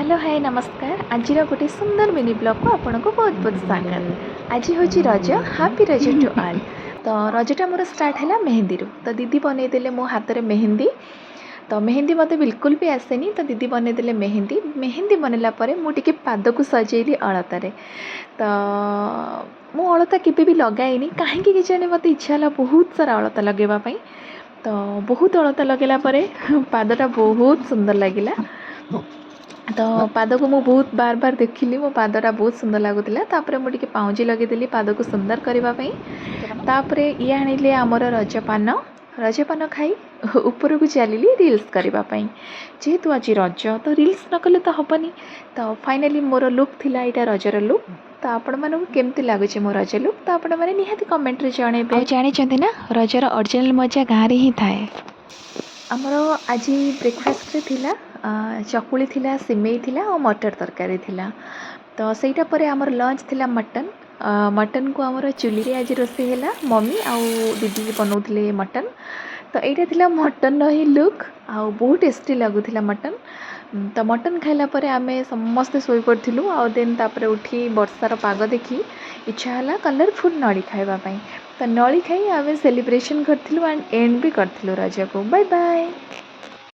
Hello hi नमस्कार। आज गोटे सुंदर मिनी ब्लॉग को आपन को बहुत बहुत स्वागत। आज हूँ रज हैप्पी रज टू ऑल। तो रजटा मोर स्टार्ट है मेहंदी रू। तो दीदी बनईदे मो हाथ में मेहंदी। तो मेहंदी मत बिल्कुल भी आसेनी। तो दीदी बनईदे मेहंदी मेहंदी बनला मुझे पाद को सजेली अलतार। तो मु अलता केवे भी लगाइनी कहीं जाने मत इच्छा है बहुत सारा अलता लगेवाई। तो बहुत अलता लगेला पादटा बहुत सुंदर लगिला। तो पाद को मुझे बहुत बार बार देखिली मो पादटा बहुत सुंदर लगुला। तापर मुझे पाउजी लगेदेली पाद को सुंदर करने। तापर ये आनिले आमर रजपान खाई ऊपर को चलिली रिल्स करने। जेहेतु आज रज तो रिल्स न कले तो हेनी। तो फाइनाली मोर लुक थिला यहाँ रजर लुक। तो आपण मानक केमती लगुच मो रज लुक तो आपण मैंने निहाती कमेंट रे जनइबे। जानी ना रजर ओरिजिनल मजा गाँव रे ही थाए। आमर आज ब्रेकफास्ट थिला चकुली थिला सिमेई थिला और मटर तरकारी थिला। तो सहीटा परे आमर लंच थिला मटन। मटन को आमर चुली रे आज रोषे हैला मम्मी आउ दीदी बनाउथिले मटन। तो यहाँ थिला मटन ही लुक आउ बहुत टेस्टी लगुला मटन। तो मटन खाइला परे आमे समस्ते सोई पड़थिलु आउ देन तापरे उठी वर्षार पाग देखी इच्छा है कलरफुल नड़ी खाइबा। तो नड़ी खाई आमे सेलिब्रेशन करथिलु एंड एंड भी करथिलु रज को। Bye bye.